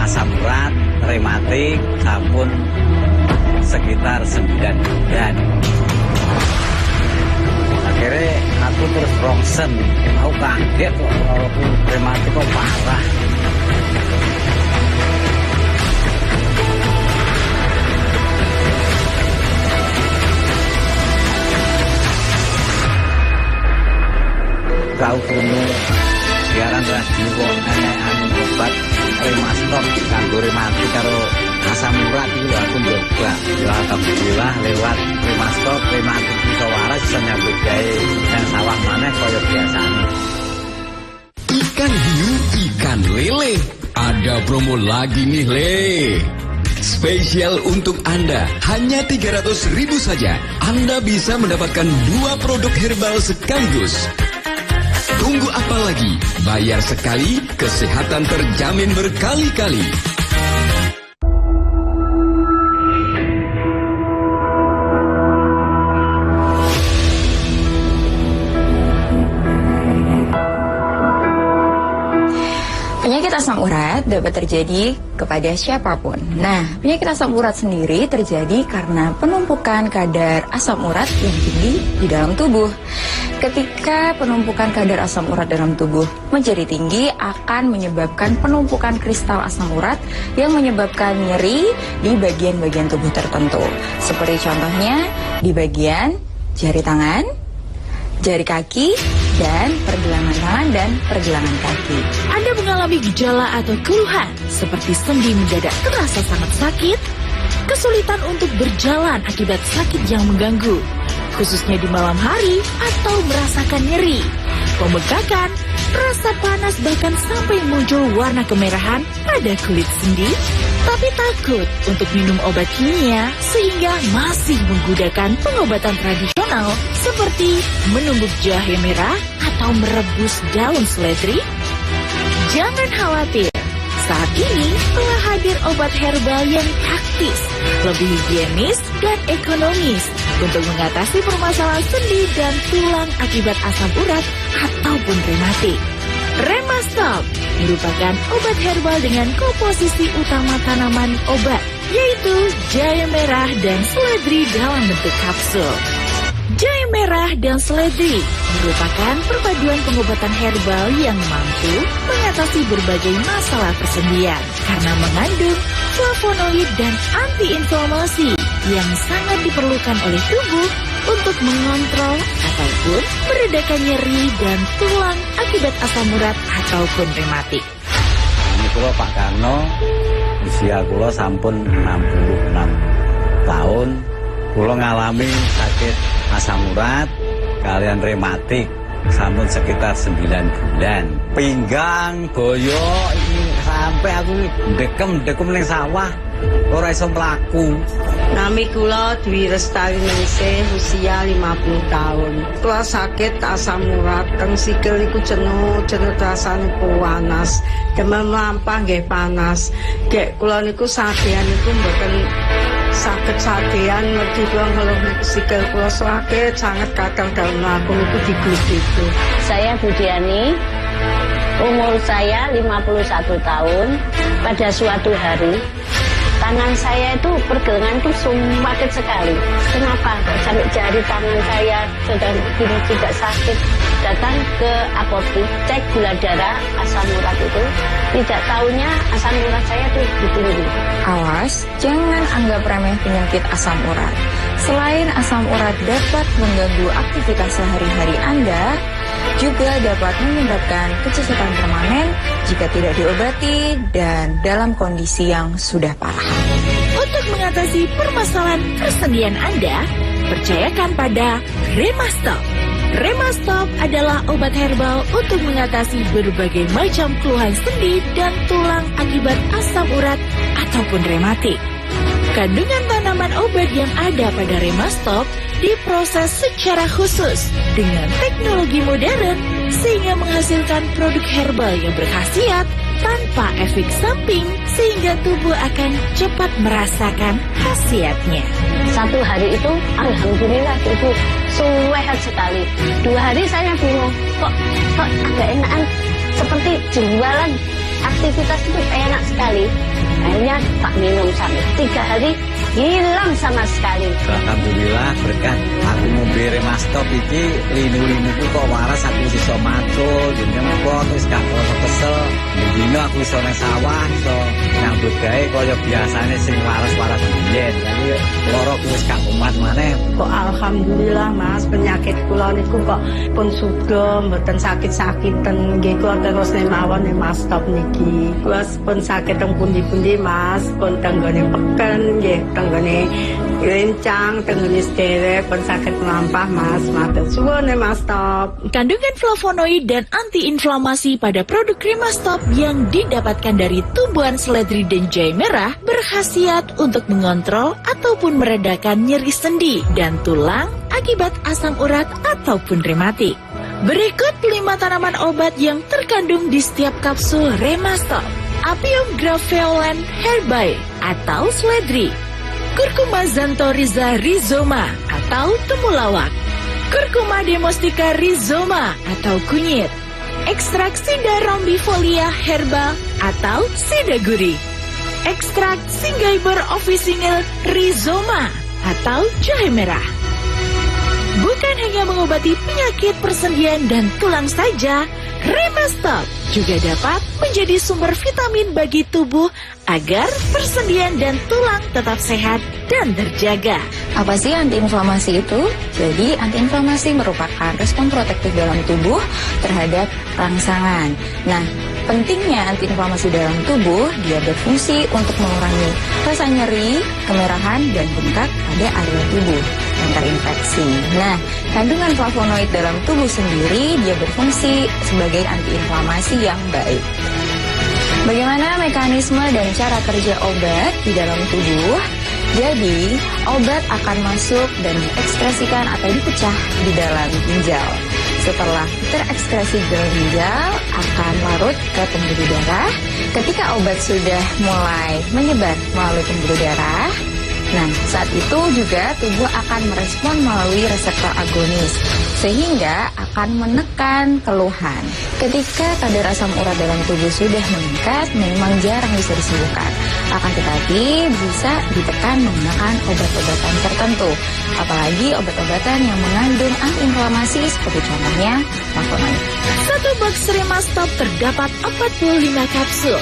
asam urat, rematik, sampun sekitar 9 bulan. Akhirnya aku terus rongsen, aku kaget kok walaupun rematik kok parah. Tahu kuno siaran radio kok anu obat Remastop kanggo rematik karo asam urat itu aku nyoba. Ya alhamdulillah lewat Remastop rematik iso waras iso nyambut gawe nang sawah maneh kaya biasane. Ikan hiu, ikan lele. Ada promo lagi nih, Le. Spesial untuk Anda, hanya 300.000 saja. Anda bisa mendapatkan 2 produk herbal sekaligus. Tunggu apa lagi? Bayar sekali, kesehatan terjamin berkali-kali. Penyakit asam urat dapat terjadi kepada siapapun. Nah, penyakit asam urat sendiri terjadi karena penumpukan kadar asam urat yang tinggi di dalam tubuh. Ketika penumpukan kadar asam urat dalam tubuh menjadi tinggi, akan menyebabkan penumpukan kristal asam urat yang menyebabkan nyeri di bagian-bagian tubuh tertentu. Seperti contohnya di bagian jari tangan, jari kaki, dan pergelangan tangan dan pergelangan kaki. Anda mengalami gejala atau keluhan seperti sendi mendadak terasa sangat sakit, kesulitan untuk berjalan akibat sakit yang mengganggu, khususnya di malam hari, atau merasakan nyeri, pembengkakan, rasa panas, bahkan sampai muncul warna kemerahan pada kulit sendi, tapi takut untuk minum obat kimia sehingga masih menggunakan pengobatan tradisional seperti menumbuk jahe merah atau merebus daun seledri? Jangan khawatir. Saat ini telah hadir obat herbal yang praktis, lebih higienis dan ekonomis untuk mengatasi permasalahan sendi dan tulang akibat asam urat ataupun rematik. Remastop merupakan obat herbal dengan komposisi utama tanaman obat, yaitu jahe merah dan seledri dalam bentuk kapsul. Jahe merah dan seledri merupakan perpaduan pengobatan herbal yang mampu mengatasi berbagai masalah persendian karena mengandung flavonoid dan antiinflamasi yang sangat diperlukan oleh tubuh untuk mengontrol ataupun meredakan nyeri dan tulang akibat asam urat ataupun rematik. Ini kula Pak Karno, usia kula sampun 66 tahun. Kula ngalami sakit asam urat kalian rematik sampun sekitar 9 bulan. Pinggang, boyo, ini sampai aku dekem ning sawah ora iso mlaku. Nami kula Dwi Lestari Ningsih, usia 50 tahun. Kula sakit asam urat, teng sikil iku jenuh rasane panas. Demam lampah nggih panas. Gek kula niku sadean niku mboten sakit sadean, mergi kula ngeluh sikil kula sakit sangat kadang dalam mlaku niku digludiku. Saya Budiani, umur saya 51 tahun. Pada suatu hari tangan saya itu pergelangan itu sakit sekali. Kenapa? Sampai jari tangan saya sedang begini juga sakit. Datang ke apotek, cek gula darah, asam urat itu. Tidak tahunya asam urat saya itu tinggi. Awas, jangan anggap remeh penyakit asam urat. Selain asam urat dapat mengganggu aktivitas sehari-hari Anda, juga dapat menyebabkan kecacatan permanen jika tidak diobati dan dalam kondisi yang sudah parah. Untuk mengatasi permasalahan persendian Anda, percayakan pada Remastop. Remastop adalah obat herbal untuk mengatasi berbagai macam keluhan sendi dan tulang akibat asam urat ataupun rematik. Kandungan tanaman obat yang ada pada Remastop diproses secara khusus dengan teknologi modern sehingga menghasilkan produk herbal yang berkhasiat tanpa efek samping sehingga tubuh akan cepat merasakan khasiatnya. Satu hari itu alhamdulillah Ibu sehat sekali. 2 hari saya bingung kok agak enakan, seperti jualan aktivitas itu enak sekali. Akhirnya tak minum sampai 3 hari hilang sama sekali. Alhamdulillah berkat aku ngombe Remastop iki linu-linuku kok waras aku iso matul jeneng kok terus gak kesel. Dino aku iso nang sawah iso nyambut gawe kaya biasane sing waras-waras biyen. Tapi loro wis gak kumat maneh. Kok alhamdulillah Mas, penyakit kula niku kok pun suga mboten sakit-sakiten nggih kula terus mawon Remastop niki. Kula pun sakit teng pundi-pundi Mas, pun tenggone peken nggih, tenggone rencang, tenggone sederek, pun sakit melampah Mas. Matur suwun Remastop. Kandungan flavonoid dan antiinflamasi pada produk Remastop yang didapatkan dari tumbuhan seledri dan jahe merah berkhasiat untuk mengontrol ataupun meredakan nyeri sendi dan tulang akibat asam urat ataupun rematik. Berikut 5 tanaman obat yang terkandung di setiap kapsul Remastop. Apium graveolens herbae atau seledri, Curcuma xanthorrhiza rhizoma atau temulawak, Curcuma domestica rhizoma atau kunyit, ekstrak Sida rombifolia herbal atau sida gurih, ekstrak Synggiber officinale rhizoma atau jahe merah. Bukan hanya mengobati penyakit persendian dan tulang saja, Remastop juga dapat menjadi sumber vitamin bagi tubuh agar persendian dan tulang tetap sehat dan terjaga. Apa sih antiinflamasi itu? Jadi antiinflamasi merupakan respon protektif dalam tubuh terhadap rangsangan. Nah, pentingnya antiinflamasi dalam tubuh, dia berfungsi untuk mengurangi rasa nyeri, kemerahan, dan bengkak pada area tubuh yang terinfeksi. Nah, kandungan flavonoid dalam tubuh sendiri, dia berfungsi sebagai antiinflamasi yang baik. Bagaimana mekanisme dan cara kerja obat di dalam tubuh? Jadi, obat akan masuk dan diekspresikan atau dipecah di dalam ginjal. Setelah terekskresi di dalam ginjal, akan larut ke pembuluh darah. Ketika obat sudah mulai menyebar melalui pembuluh darah, nah, saat itu juga tubuh akan merespon melalui reseptor agonis, sehingga akan menekan keluhan. Ketika kadar asam urat dalam tubuh sudah meningkat, memang jarang bisa disembuhkan. Akan tetapi bisa ditekan menggunakan obat-obatan tertentu, apalagi obat-obatan yang mengandung antiinflamasi seperti contohnya flavonoid. Satu box Remastop terdapat 45 kapsul,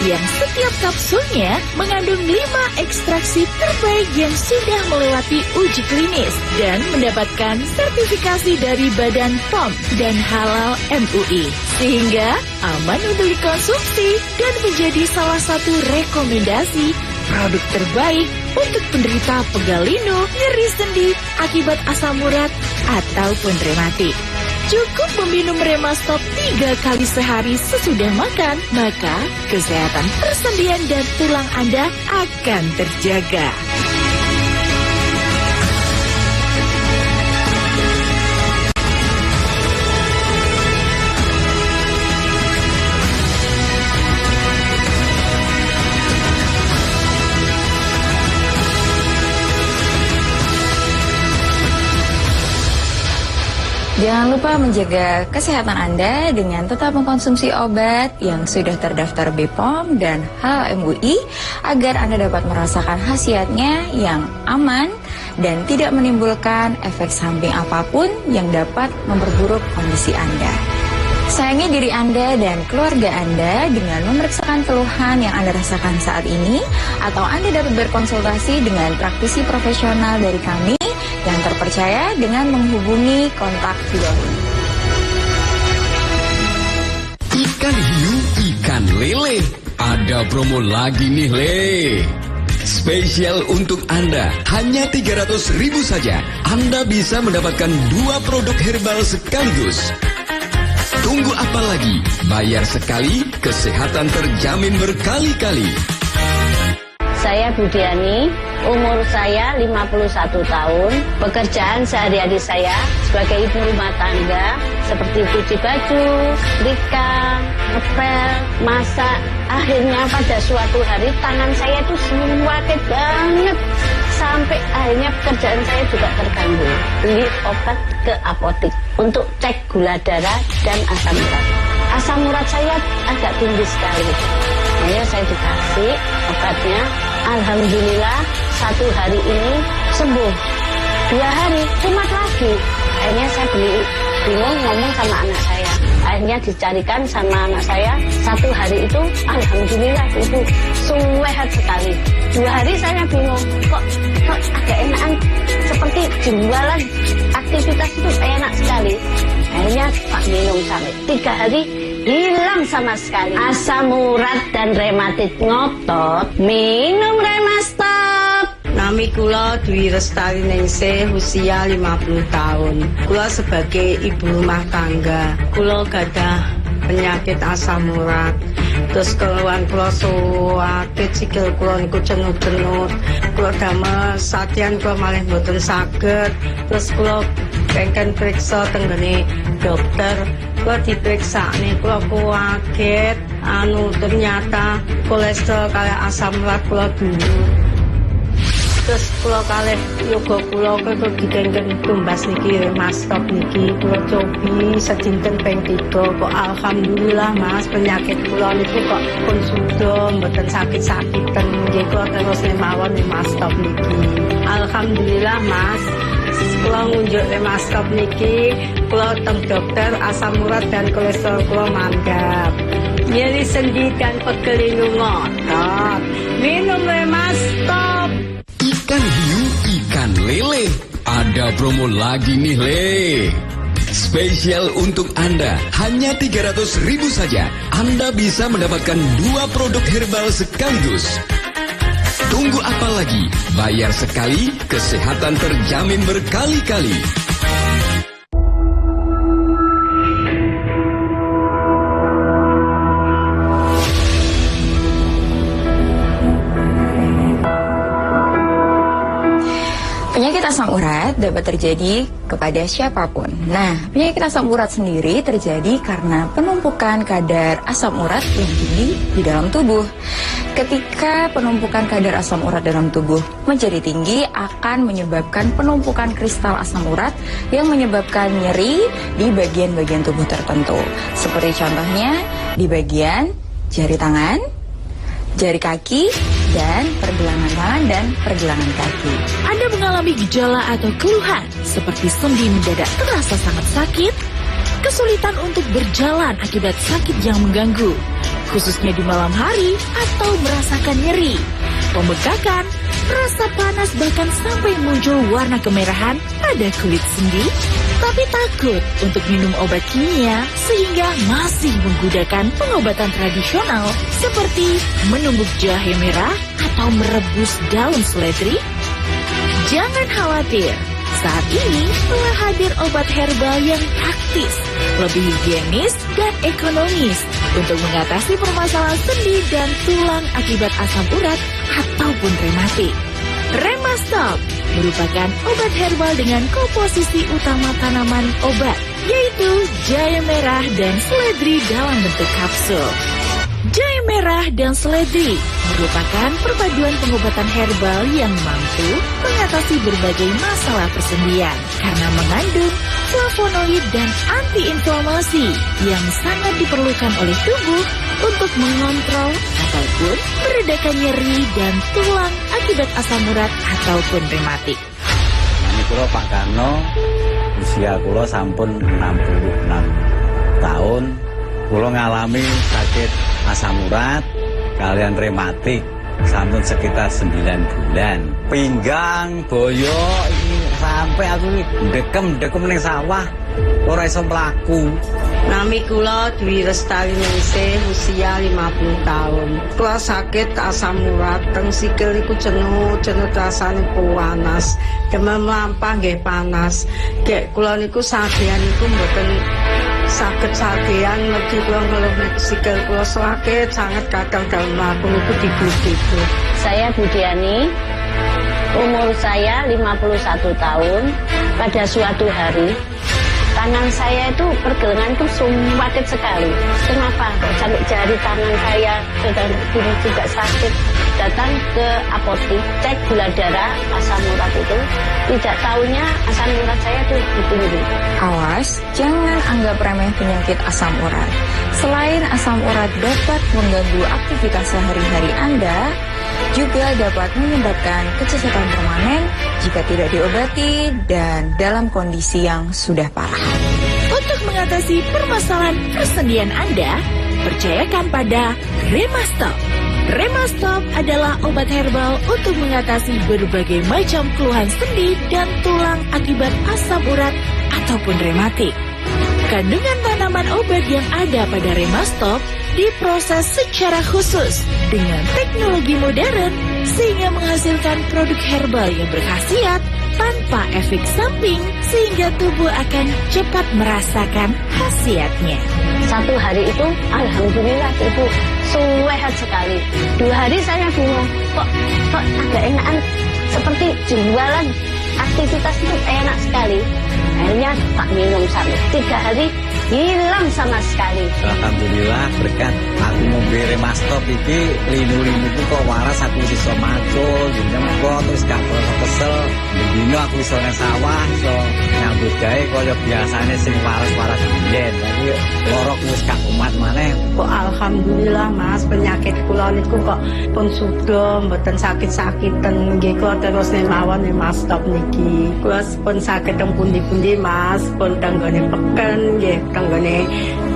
yang setiap kapsulnya mengandung 5 ekstraksi terbaik yang sudah melewati uji klinis dan mendapatkan sertifikasi dari Badan POM dan Halal MUI, sehingga aman untuk dikonsumsi dan menjadi salah satu rekomendasi produk terbaik untuk penderita pegal linu, nyeri sendi akibat asam urat ataupun rematik. Cukup meminum Remastop 3 kali sehari sesudah makan, maka kesehatan persendian dan tulang Anda akan terjaga. Jangan lupa menjaga kesehatan Anda dengan tetap mengkonsumsi obat yang sudah terdaftar BPOM dan Halal MUI agar Anda dapat merasakan khasiatnya yang aman dan tidak menimbulkan efek samping apapun yang dapat memperburuk kondisi Anda. Sayangi diri Anda dan keluarga Anda dengan memeriksakan keluhan yang Anda rasakan saat ini, atau Anda dapat berkonsultasi dengan praktisi profesional dari kami yang terpercaya dengan menghubungi kontak di bawah ini. Ikan hiu, ikan lele. Ada promo lagi nih, Le. Spesial untuk Anda, hanya 300.000 saja. Anda bisa mendapatkan 2 produk herbal sekaligus. Tunggu apa lagi? Bayar sekali, kesehatan terjamin berkali-kali. Saya Budiani, umur saya 51 tahun. Pekerjaan sehari-hari saya sebagai ibu rumah tangga seperti cuci baju, setrika, ngepel, masak. Akhirnya pada suatu hari tangan saya itu sakit banget. Sampai akhirnya pekerjaan saya juga terganggu. Beli obat ke apotek untuk cek gula darah dan asam urat. asam urat saya agak tinggi sekali. Akhirnya saya dikasih obatnya. Alhamdulillah 1 hari ini sembuh. 2 hari kumat lagi. Akhirnya saya bingung ngomong sama anak saya. Akhirnya dicarikan sama anak saya. 1 hari itu alhamdulillah ibu sehat sekali. 2 hari saya bingung kok agak enakan, seperti jualan aktivitas itu enak sekali. Akhirnya Pak minum sampai 3 hari hilang sama sekali. Asam urat dan rematit ngotot, minum Remastop. Nami kula Dwi Restari Ningsih, usia 50 tahun. Kula sebagai ibu rumah tangga. Kula gadah penyakit asam urat. Terus keluhan kula sakit, sikil kula niku cenut-cenut. Kula damel satyan kula malih mboten saged. Terus kula pengen periksa tenggene dokter. Kula diperiksa nih, kula kaget. Ternyata kolesterol kali asam urat kula dulu. Terus kula kalih yoga kula kok digenggen tumbas niki Remastop niki kula cobi sedinten ping 3 kok alhamdulillah Mas penyakit kula niku kok pun sudah mboten sakit-sakiten nggih kula terus mawon Remastop niki. Alhamdulillah Mas. Kula ngunjuk Remastop niki kula teng dokter asam urat dan kolesterol kula mandap. Nyeri sendi dan pegel ngotot. Minum Remastop. Ikan hiu, ikan lele. Ada promo lagi nih le. Spesial untuk Anda, hanya 300.000 saja. Anda bisa mendapatkan 2 produk herbal sekaligus. Tunggu apa lagi? Bayar sekali, kesehatan terjamin berkali-kali. Penyakit asam urat dapat terjadi kepada siapapun. Nah, penyakit asam urat sendiri terjadi karena penumpukan kadar asam urat yang tinggi di dalam tubuh. Ketika penumpukan kadar asam urat dalam tubuh menjadi tinggi, akan menyebabkan penumpukan kristal asam urat yang menyebabkan nyeri di bagian-bagian tubuh tertentu. Seperti contohnya di bagian jari tangan, jari kaki, dan pergelangan tangan dan pergelangan kaki. Anda mengalami gejala atau keluhan seperti sendi mendadak terasa sangat sakit, kesulitan untuk berjalan akibat sakit yang mengganggu, khususnya di malam hari atau merasakan nyeri, pembengkakan, rasa panas bahkan sampai muncul warna kemerahan pada kulit sendi, tapi takut untuk minum obat kimia sehingga masih menggunakan pengobatan tradisional seperti menumbuk jahe merah atau merebus daun seledri? Jangan khawatir, saat ini telah hadir obat herbal yang praktis, lebih higienis dan ekonomis untuk mengatasi permasalahan sendi dan tulang akibat asam urat ataupun rematik. Remastop merupakan obat herbal dengan komposisi utama tanaman obat, yaitu jahe merah dan seledri dalam bentuk kapsul. Jahe merah dan seledri merupakan perpaduan pengobatan herbal yang mampu mengatasi berbagai masalah persendian karena mengandung flavonoid dan antiinflamasi yang sangat diperlukan oleh tubuh untuk mengontrol ataupun meredakan nyeri dan tulang akibat asam urat ataupun rematik. Ini kula Pak Karno, usia kula sampun 66 tahun. Kula ngalami sakit asam urat kalian rematik sampun sekitar 9 bulan. Pinggang, boyo ini sampai aku dekem ning sawah ora iso mlaku. Nami kula Dwi Restari Ningsih, usia 50 tahun. Kula sakit asam urat, teng sikil niku cenut rasane panas. Demam lampah nggih panas. Gek kula niku sadean niku mboten saged-sadean mergi kula ngeluh sikil kula sakit sangat kadang dalem mlaku niku dibutuh. Saya Budiani, umur saya 51 tahun. Pada suatu hari tangan saya itu pergelangan itu sakit sekali. Kenapa kok sampai jari tangan saya sedang begini juga sakit. Datang ke apotek, cek gula darah, asam urat itu, tidak tahunya asam urat saya itu tinggi. Awas, jangan anggap remeh penyakit asam urat. Selain asam urat dapat mengganggu aktivitas sehari-hari Anda, juga dapat menyebabkan kecacatan permanen jika tidak diobati dan dalam kondisi yang sudah parah. Untuk mengatasi permasalahan persendian Anda, percayakan pada Remastop. Remastop adalah obat herbal untuk mengatasi berbagai macam keluhan sendi dan tulang akibat asam urat ataupun rematik. Kandungan tanaman obat yang ada pada Remastop diproses secara khusus dengan teknologi modern sehingga menghasilkan produk herbal yang berkhasiat tanpa efek samping sehingga tubuh akan cepat merasakan khasiatnya. Satu hari itu, alhamdulillah Ibu, sehat sekali. 2 hari saya bingung, kok agak enakan, seperti jualan aktivitas itu enak sekali. Akhirnya tak minum sampai 3 hari, hilang sama sekali. Alhamdulillah berkat aku ngombe Remastop iki linu-linu itu kok waras aku iso macul jeneng kok terus gak kesel begini aku iso nang sawah iso nyambut gawe kaya biasane sing waras-waras biyen tapi lorok wis gak kumat maneh. Kok alhamdulillah Mas, penyakit kula niku kok pun sudo mboten sakit-sakiten nggih kok terus mawon Remastop niki. Kula pun saged teng pundi-pundi Mas, pun tanggane peken nggih tanggane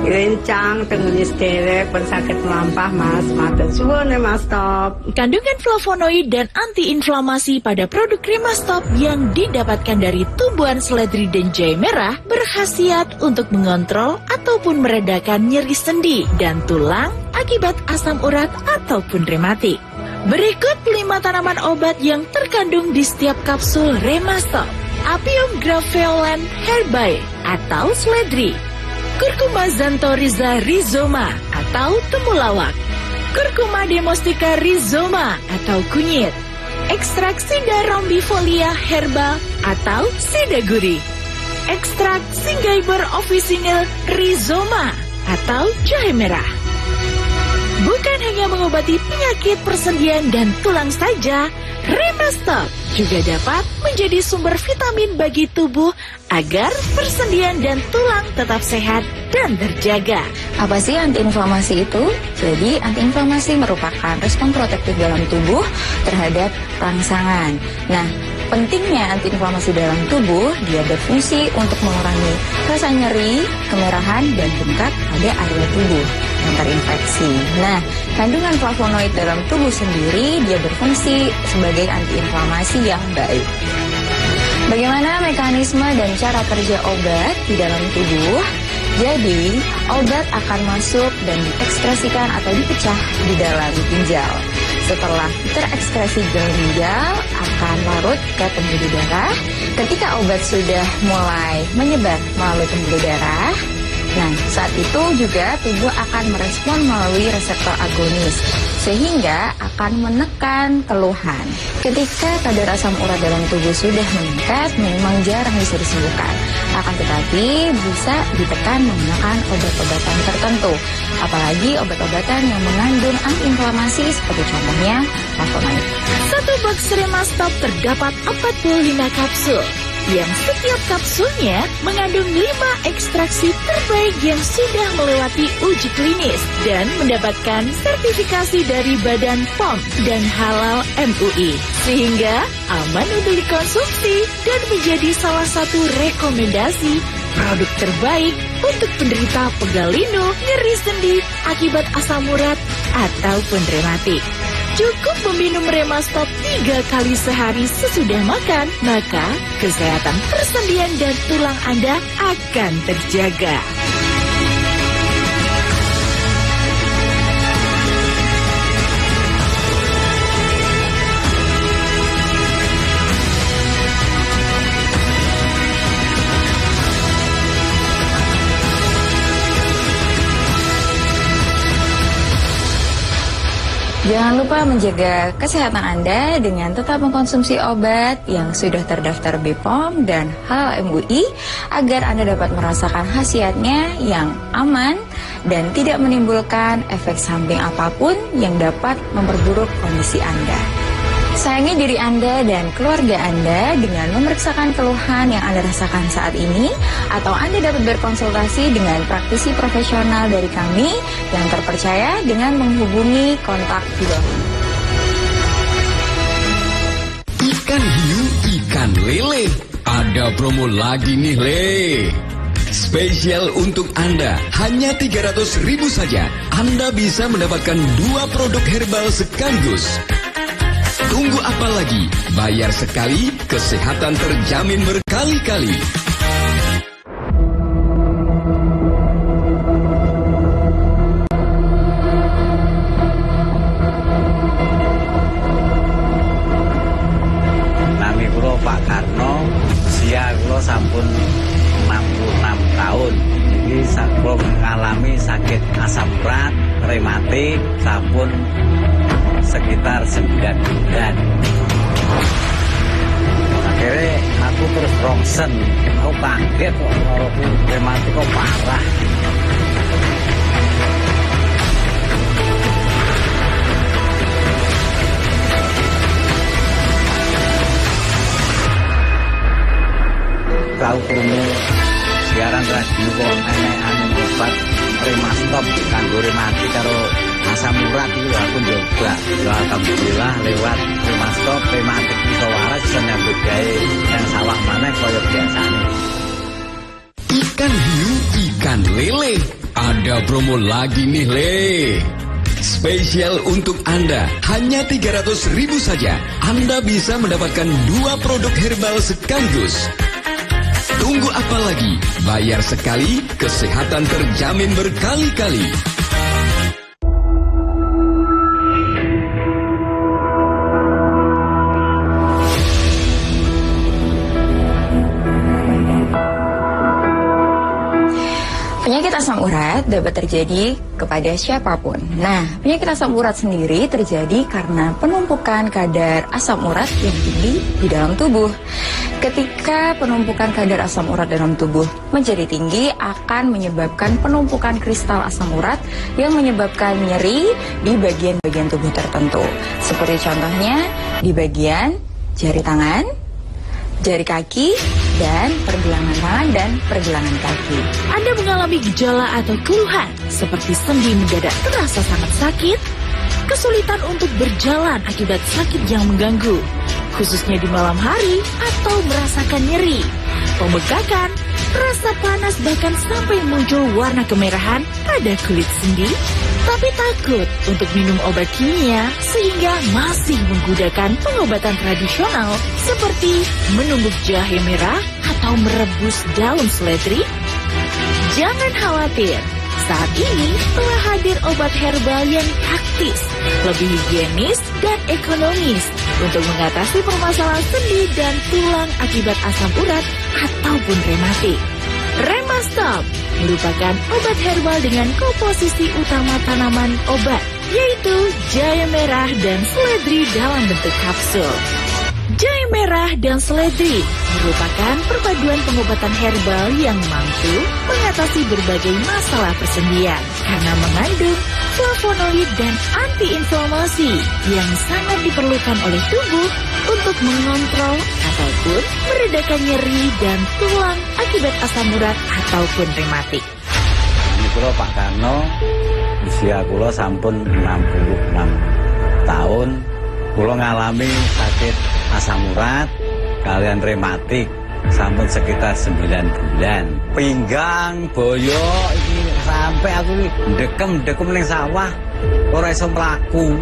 rencang, tenggane sederek pun sakit melampah Mas. Matur suwun Remastop. Kandungan flavonoid dan antiinflamasi pada produk Remastop yang didapatkan dari tumbuhan seledri dan jahe merah berkhasiat untuk mengontrol ataupun meredakan nyeri sendi dan tulang akibat asam urat ataupun rematik. Berikut 5 tanaman obat yang terkandung di setiap kapsul Remastop. Apium graveolens herbae atau seledri, Curcuma xanthorrhiza rhizoma atau temulawak, Curcuma domestica rhizoma atau kunyit, ekstrak Sida rombifolia herbal atau sida gurih, ekstrak Synggiber officinale rhizoma atau jahe merah. Bukan hanya mengobati penyakit persendian dan tulang saja, Remastop juga dapat menjadi sumber vitamin bagi tubuh agar persendian dan tulang tetap sehat dan terjaga. Apa sih antiinflamasi itu? Jadi antiinflamasi merupakan respon protektif dalam tubuh terhadap rangsangan. Nah, pentingnya antiinflamasi dalam tubuh, dia berfungsi untuk mengurangi rasa nyeri, kemerahan, dan bengkak pada area tubuh yang terinfeksi. Nah, kandungan flavonoid dalam tubuh sendiri, dia berfungsi sebagai antiinflamasi yang baik. Bagaimana mekanisme dan cara kerja obat di dalam tubuh? Jadi, obat akan masuk dan diekskresikan atau dipecah di dalam ginjal. Setelah terekskresi di dalam ginjal, akan larut ke pembuluh darah. Ketika obat sudah mulai menyebar melalui pembuluh darah, nah saat itu juga tubuh akan merespon melalui reseptor agonis, sehingga akan menekan keluhan. Ketika kadar asam urat dalam tubuh sudah meningkat, memang jarang bisa disembuhkan. Akan tetapi bisa ditekan menggunakan obat-obatan tertentu. Apalagi obat-obatan yang mengandung antiinflamasi seperti contohnya flavonoid. Satu box Remastop terdapat 45 kapsul, yang setiap kapsulnya mengandung 5 ekstraksi terbaik yang sudah melewati uji klinis dan mendapatkan sertifikasi dari Badan POM dan Halal MUI, sehingga aman untuk dikonsumsi dan menjadi salah satu rekomendasi produk terbaik untuk penderita pegal linu, nyeri sendi akibat asam urat ataupun rematik. Cukup meminum Remastop 3 kali sehari sesudah makan, maka kesehatan persendian dan tulang Anda akan terjaga. Jangan lupa menjaga kesehatan Anda dengan tetap mengkonsumsi obat yang sudah terdaftar BPOM dan Halal MUI agar Anda dapat merasakan khasiatnya yang aman dan tidak menimbulkan efek samping apapun yang dapat memperburuk kondisi Anda. Sayangi diri Anda dan keluarga Anda dengan memeriksakan keluhan yang Anda rasakan saat ini, atau Anda dapat berkonsultasi dengan praktisi profesional dari kami yang terpercaya dengan menghubungi kontak di bawah. Ikan hiu, ikan lele. Ada promo lagi nih, Le. Spesial untuk Anda, hanya 300.000 saja. Anda bisa mendapatkan 2 produk herbal sekaligus. Tunggu apa lagi? Bayar sekali, kesehatan terjamin berkali-kali. Nami kula Pak Karno, usia kula sampun 66 tahun. Iki kula mengalami sakit asam urat, rematik, sampun sekitar 9 bulan. Akhirnya aku terus rongsen, aku kaget kok loroku rematik kok parah. Tahu krungu siaran radio kok enek obat Remastop kanggo rematik karo asam urat itu aku nyoba. Ya alhamdulillah lewat Remastop rematik iso waras iso nyambut gawe yang sawah maneh kaya biasane. Ikan hiu, ikan lele. Ada promo lagi nih, Le. Spesial untuk Anda, hanya 300.000 saja. Anda bisa mendapatkan 2 produk herbal sekaligus. Tunggu apa lagi? Bayar sekali, kesehatan terjamin berkali-kali. Penyakit asam urat dapat terjadi kepada siapapun. Nah, penyakit asam urat sendiri terjadi karena penumpukan kadar asam urat yang tinggi di dalam tubuh. Ketika penumpukan kadar asam urat dalam tubuh menjadi tinggi, akan menyebabkan penumpukan kristal asam urat yang menyebabkan nyeri di bagian-bagian tubuh tertentu. Seperti contohnya di bagian jari tangan, jari kaki, dan pergelangan tangan dan pergelangan kaki. Anda mengalami gejala atau keluhan seperti sendi mendadak terasa sangat sakit, kesulitan untuk berjalan akibat sakit yang mengganggu, khususnya di malam hari, atau merasakan nyeri, pembengkakan, rasa panas, bahkan sampai muncul warna kemerahan pada kulit sendi, tapi takut untuk minum obat kimia sehingga masih menggunakan pengobatan tradisional seperti menumbuk jahe merah atau merebus daun seledri? Jangan khawatir, saat ini telah hadir obat herbal yang praktis, lebih higienis dan ekonomis untuk mengatasi permasalahan sendi dan tulang akibat asam urat ataupun rematik. Remastop merupakan obat herbal dengan komposisi utama tanaman obat, yaitu jahe merah dan seledri dalam bentuk kapsul. Jahe merah dan seledri merupakan perpaduan pengobatan herbal yang mampu mengatasi berbagai masalah persendian karena mengandung flavonoid dan antiinflamasi yang sangat diperlukan oleh tubuh untuk mengontrol ataupun meredakan nyeri dan tulang akibat asam urat ataupun rematik. Ini kula Pak Karno, usia kula sampun 66 tahun. Kula ngalami sakit asam urat kalian rematik sampun sekitar 9 bulan. Pinggang, boyo iki sampai aku dekem ning sawah ora iso mlaku.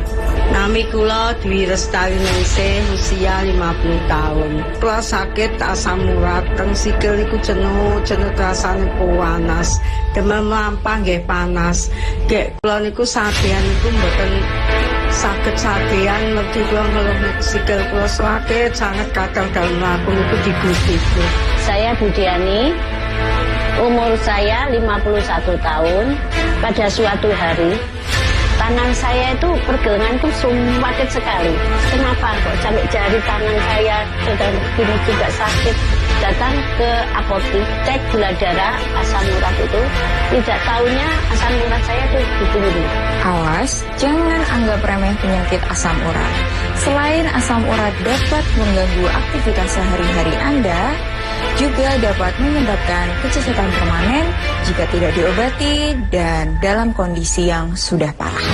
Nami kula Dwi Lestari Ningsih, usia 50 tahun. Kula sakit asam urat, teng sikil iku jenuh rasane panas. Demam lampah nggih panas. Gek kula niku sadean niku mboten saged sadean, mergi kula ngeluh sikil kula sakit sangat kadang dalem mlaku niku digut-igut. Saya Budiani, umur saya 51 tahun. Pada suatu hari Tangan saya itu pergelanganku sakit sekali. Kenapa kok sampai jari tangan saya dan ini juga sakit? Datang ke apotek, cek gula darah, asam urat itu, tidak tahunya asam urat saya itu tinggi. Awas, jangan anggap remeh penyakit asam urat. Selain asam urat dapat mengganggu aktivitas sehari-hari Anda, juga dapat menyebabkan kecacatan permanen jika tidak diobati dan dalam kondisi yang sudah parah.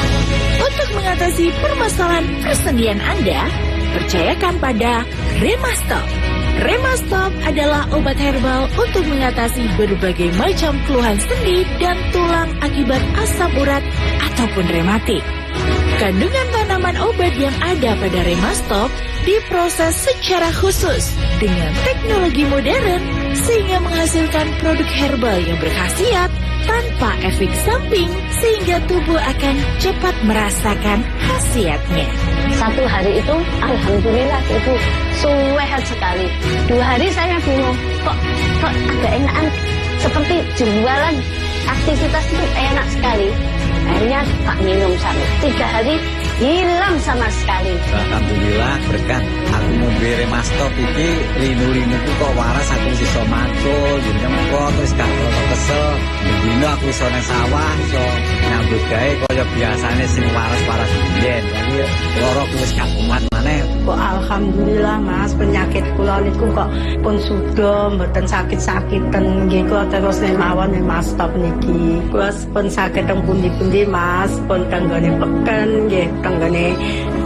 Untuk mengatasi permasalahan persendian Anda, percayakan pada Remastop. Remastop adalah obat herbal untuk mengatasi berbagai macam keluhan sendi dan tulang akibat asam urat ataupun rematik. Kandungan tanaman obat yang ada pada Remastop diproses secara khusus dengan teknologi modern sehingga menghasilkan produk herbal yang berkhasiat tanpa efek samping sehingga tubuh akan cepat merasakan khasiatnya. Satu hari itu, alhamdulillah itu sehat sekali. 2 hari saya bingung, kok agak enakan, seperti jualan aktivitas itu enak sekali. Akhirnya tak minum sampai 3 hari hilang sama sekali. Alhamdulillah berkat aku ngombe Remastop iki linu-linuku kok waras aku iso mantul jenenge kok terus gak kesel. Dino aku iso nang sawah iso nyambut gawe kaya biasane sing waras-waras biyen. Jadi loro wis gak kumat maneh. Kok alhamdulillah Mas, penyakit kula niku kok pun sudah mboten sakit-sakitan nggih, kula terus mawon Remastop niki. Kula pun saged teng pundi-pundi Mas, pun tenggone peken nggih, tenggone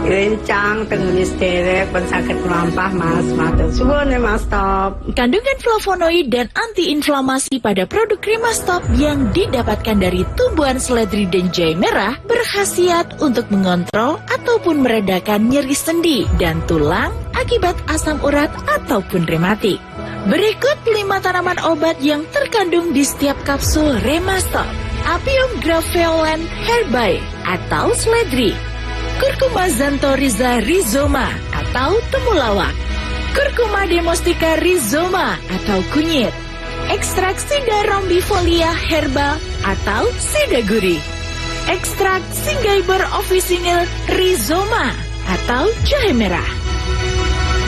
rencang, tenggone sederek pun saged mlampah Mas. Matur suwun Remastop. Kandungan flavonoid dan antiinflamasi pada produk Remastop yang didapatkan dari tumbuhan seledri dan jahe merah berkhasiat untuk mengontrol ataupun meredakan nyeri sendi dan tulang akibat asam urat ataupun rematik. Berikut 5 tanaman obat yang terkandung di setiap kapsul Remastop. Apium graveolens herbae atau seledri, Curcuma xanthorrhiza rhizoma atau temulawak, Curcuma domestica rhizoma atau kunyit, ekstrak Sida rombifolia herbal atau sida gurih, ekstrak Synggiber officinale rhizoma atau jahe merah.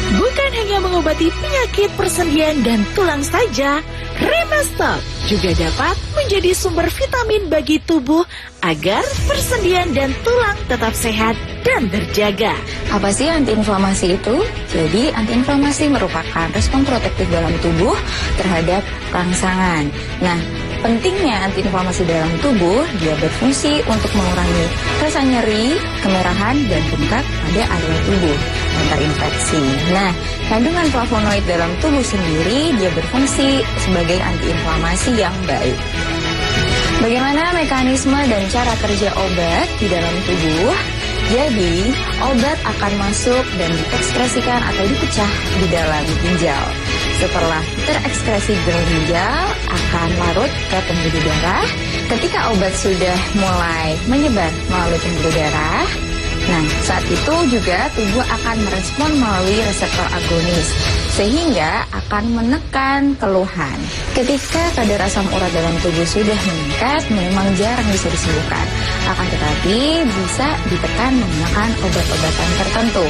Bukan hanya mengobati penyakit persendian dan tulang saja, Remastop juga dapat menjadi sumber vitamin bagi tubuh agar persendian dan tulang tetap sehat dan terjaga. Apa sih antiinflamasi itu? Jadi antiinflamasi merupakan respon protektif dalam tubuh terhadap rangsangan. Nah, pentingnya antiinflamasi dalam tubuh, dia berfungsi untuk mengurangi rasa nyeri, kemerahan, dan bengkak pada area tubuh yang terinfeksi. Nah, kandungan flavonoid dalam tubuh sendiri, dia berfungsi sebagai antiinflamasi yang baik. Bagaimana mekanisme dan cara kerja obat di dalam tubuh? Jadi, obat akan masuk dan diekspresikan atau dipecah di dalam ginjal. Setelah terekskresi di dalam ginjal, akan larut ke pembuluh darah. Ketika obat sudah mulai menyebar melalui pembuluh darah, nah saat itu juga tubuh akan merespon melalui reseptor agonis, sehingga akan menekan keluhan. Ketika kadar asam urat dalam tubuh sudah meningkat, memang jarang bisa disembuhkan. Akan tetapi bisa ditekan menggunakan obat-obatan tertentu.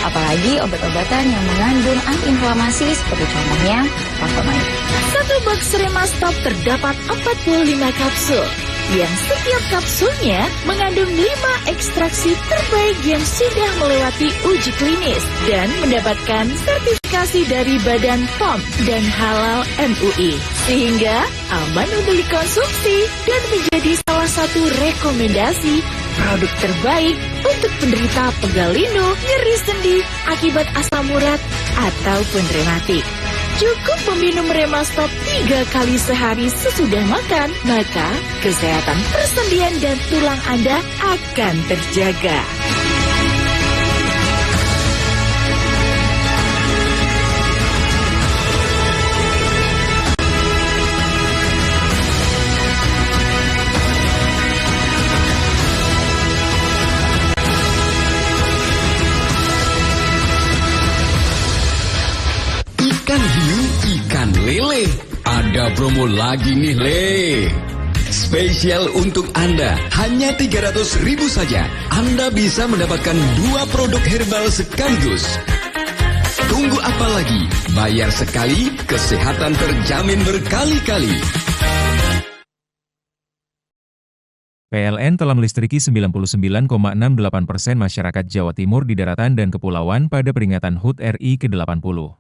Apalagi obat-obatan yang mengandung antiinflamasi seperti contohnya flavonoid. Satu box Remastop terdapat 45 kapsul, yang setiap kapsulnya mengandung 5 ekstraksi terbaik yang sudah melewati uji klinis dan mendapatkan sertifikasi dari Badan POM dan Halal MUI, sehingga aman untuk dikonsumsi dan menjadi salah satu rekomendasi produk terbaik untuk penderita pegal linu, nyeri sendi akibat asam urat ataupun rematik. Cukup meminum Remastop 3 kali sehari sesudah makan, maka kesehatan persendian dan tulang Anda akan terjaga. Ikan hiu, ikan lele. Ada promo lagi nih, Le. Spesial untuk Anda, hanya 300.000 saja. Anda bisa mendapatkan 2 produk herbal sekaligus. Tunggu apa lagi? Bayar sekali, kesehatan terjamin berkali-kali. PLN telah melistriki 99,68% masyarakat Jawa Timur di daratan dan kepulauan pada peringatan HUT RI ke-80.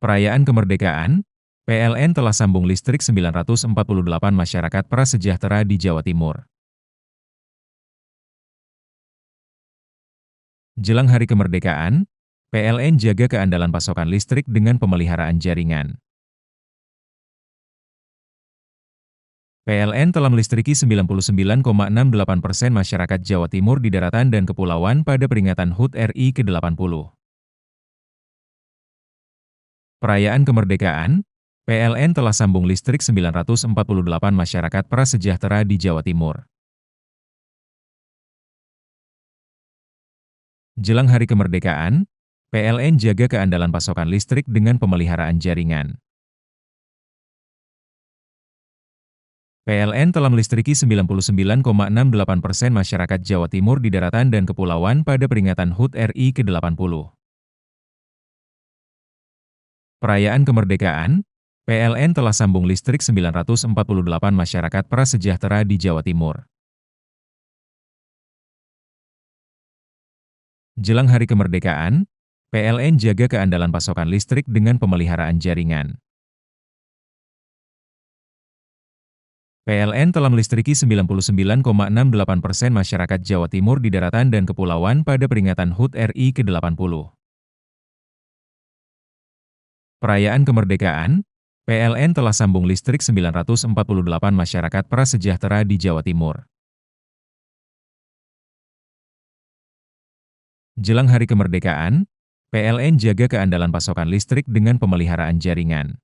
Perayaan kemerdekaan, PLN telah sambung listrik 948 masyarakat prasejahtera di Jawa Timur. Jelang hari kemerdekaan, PLN jaga keandalan pasokan listrik dengan pemeliharaan jaringan. PLN telah melistriki 99,68% masyarakat Jawa Timur di daratan dan kepulauan pada peringatan HUT RI ke-80. Perayaan kemerdekaan, PLN telah sambung listrik 948 masyarakat prasejahtera di Jawa Timur. Jelang hari kemerdekaan, PLN jaga keandalan pasokan listrik dengan pemeliharaan jaringan. PLN telah melistriki 99,68% masyarakat Jawa Timur di daratan dan kepulauan pada peringatan HUT RI ke-80. Perayaan kemerdekaan, PLN telah sambung listrik 948 masyarakat prasejahtera di Jawa Timur. Jelang hari kemerdekaan, PLN jaga keandalan pasokan listrik dengan pemeliharaan jaringan. PLN telah melistriki 99,68% masyarakat Jawa Timur di daratan dan kepulauan pada peringatan HUT RI ke-80. Perayaan kemerdekaan, PLN telah sambung listrik 948 masyarakat prasejahtera di Jawa Timur. Jelang hari kemerdekaan, PLN jaga keandalan pasokan listrik dengan pemeliharaan jaringan.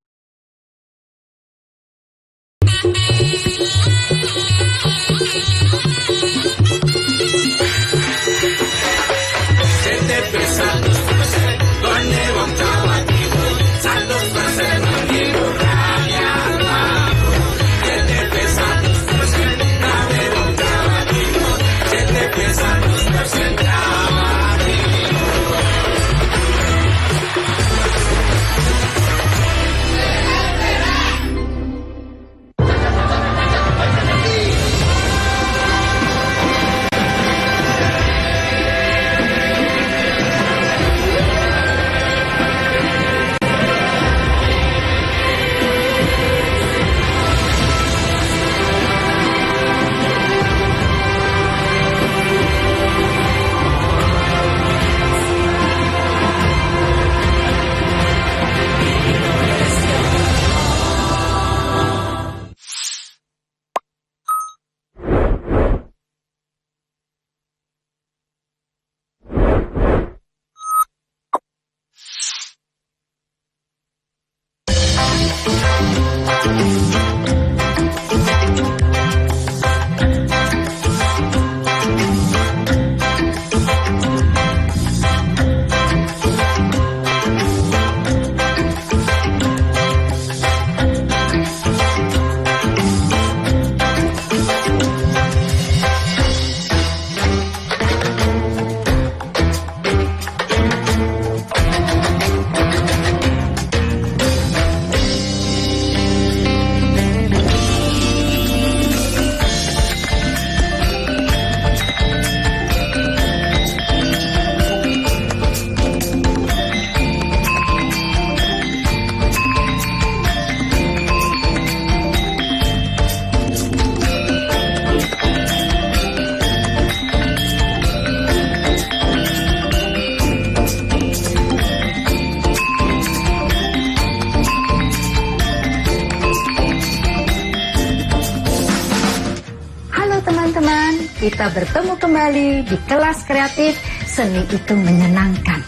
Kita bertemu kembali di kelas kreatif Seni Itu Menyenangkan.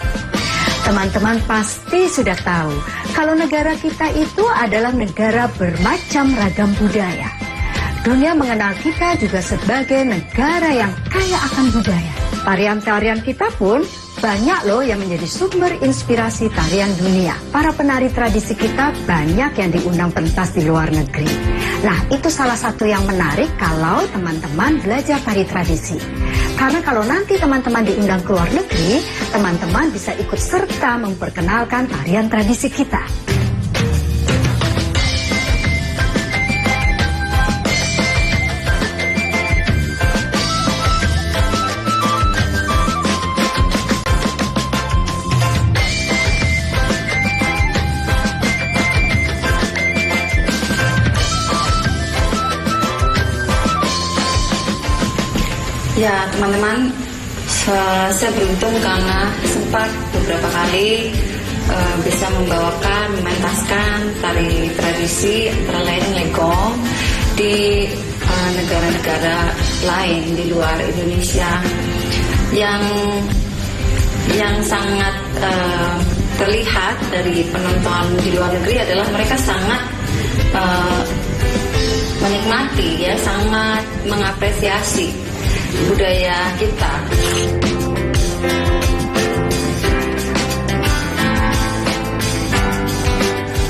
Teman-teman pasti sudah tahu kalau negara kita itu adalah negara bermacam ragam budaya. Dunia mengenal kita juga sebagai negara yang kaya akan budaya. Tarian-tarian kita pun banyak loh yang menjadi sumber inspirasi tarian dunia. Para penari tradisi kita banyak yang diundang pentas di luar negeri. Nah, itu salah satu yang menarik kalau teman-teman belajar tari tradisi. Karena kalau nanti teman-teman diundang ke luar negeri, teman-teman bisa ikut serta memperkenalkan tarian tradisi kita. Ya teman-teman, saya beruntung karena sempat beberapa kali bisa membawakan, mementaskan tari tradisi antara lain legong di negara-negara lain di luar Indonesia. Yang sangat terlihat dari penonton di luar negeri adalah mereka sangat menikmati, ya, sangat mengapresiasi budaya kita.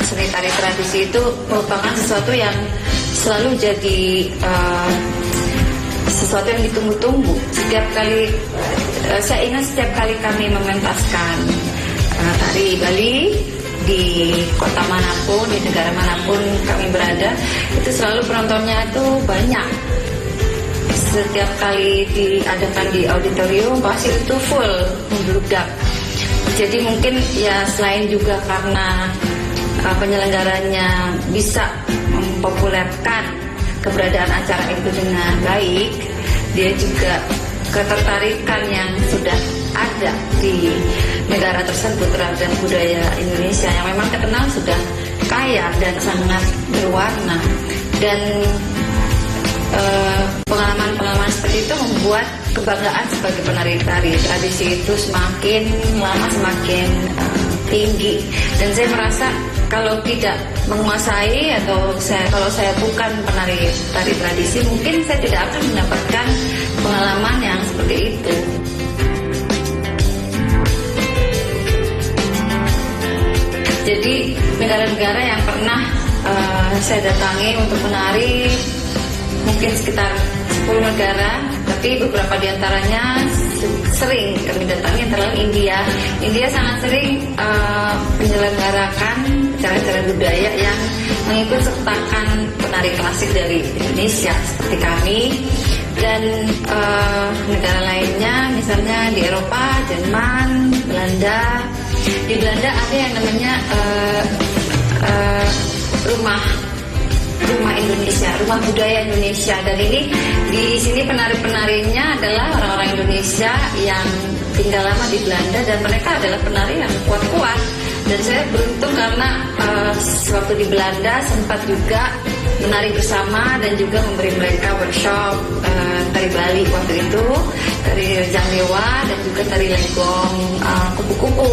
Seni tari tradisi itu merupakan sesuatu yang selalu jadi sesuatu yang ditunggu-tunggu. Setiap kali saya ingat setiap kali kami mementaskan tari Bali di kota manapun, di negara manapun kami berada, itu selalu penontonnya itu banyak. Setiap kali diadakan di auditorium pasti itu full, membludak. Jadi mungkin ya selain juga karena penyelenggaranya bisa mempopulerkan keberadaan acara itu dengan baik, dia juga ketertarikan yang sudah ada di negara tersebut terhadap budaya Indonesia yang memang terkenal sudah kaya dan sangat berwarna. Dan pengalaman-pengalaman seperti itu membuat kebanggaan sebagai penari tari tradisi itu semakin lama semakin tinggi. Dan saya merasa kalau tidak menguasai atau kalau saya bukan penari tari tradisi, mungkin saya tidak akan mendapatkan pengalaman yang seperti itu. Jadi negara-negara yang pernah saya datangi untuk menari mungkin sekitar 10 negara, tapi beberapa diantaranya sering kami datangi adalah India. India sangat sering menyelenggarakan acara-acara budaya yang mengikut sertakan penari klasik dari Indonesia seperti kami. Dan negara lainnya misalnya di Eropa, Jerman, Belanda. Di Belanda ada yang namanya rumah Indonesia, rumah budaya Indonesia. Dan ini di sini penari-penarinya adalah orang-orang Indonesia yang tinggal lama di Belanda dan mereka adalah penari yang kuat-kuat. Dan saya beruntung karena waktu di Belanda sempat juga menari bersama dan juga memberi mereka workshop tari Bali waktu itu, tari Rejang Dewa dan juga tari legong kupu-kupu.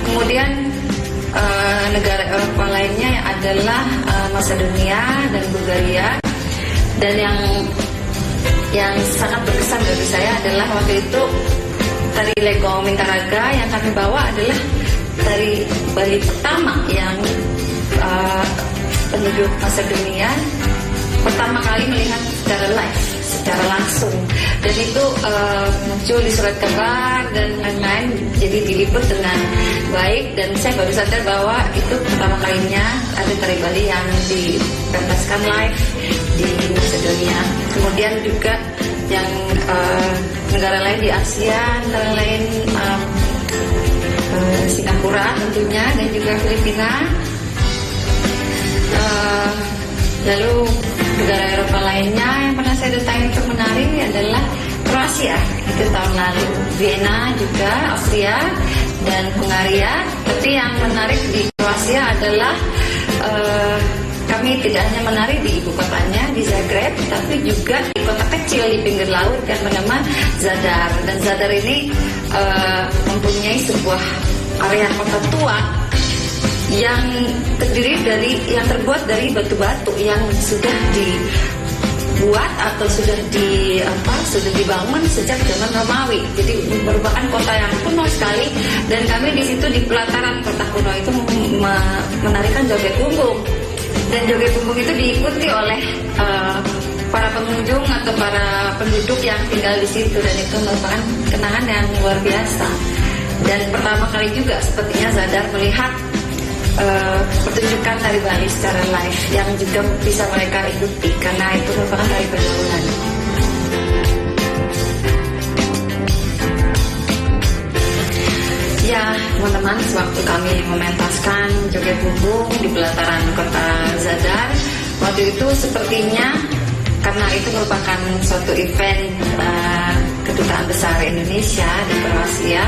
Kemudian negara Eropa lainnya adalah Macedonia dan Bulgaria. Dan yang sangat berkesan bagi saya adalah waktu itu tari legong Mintaraga yang kami bawa adalah tari Bali pertama yang penduduk Macedonia pertama kali melihat secara live, secara langsung. Dan itu muncul di surat kabar dan lain-lain, jadi diliput dengan baik. Dan saya baru sadar bahwa itu pertama kalinya ada tari Bali yang dipentaskan live di Macedonia. Kemudian juga yang negara lain di Asia, antara lain Singapura tentunya dan juga Filipina. Lalu negara Eropa lainnya yang pernah saya datangi untuk menari adalah Kroasia, itu tahun lalu. Vienna juga, Austria dan Hungaria. Tapi yang menarik di Kroasia adalah kami tidak hanya menari di ibu kotanya, di Zagreb, tapi juga di kota kecil di pinggir laut yang bernama Zadar. Dan Zadar ini mempunyai sebuah area kota tua yang terbuat dari batu-batu yang sudah dibuat atau sudah dibangun sejak zaman Romawi. Jadi merupakan kota yang kuno sekali, dan kami di situ di pelataran kota kuno itu menarikan joget bumbung. Dan joget bumbung itu diikuti oleh para pengunjung atau para penduduk yang tinggal di situ, dan itu merupakan kenangan yang luar biasa. Dan pertama kali juga sepertinya Zadar melihat pertunjukan tari Bali secara live yang juga bisa mereka ikuti karena itu merupakan tari pergaulan. Ya, teman-teman, sewaktu kami mementaskan joget bumbung di pelataran kota Zadar, waktu itu sepertinya karena itu merupakan suatu event Kedutaan Besar Indonesia di Kroasia,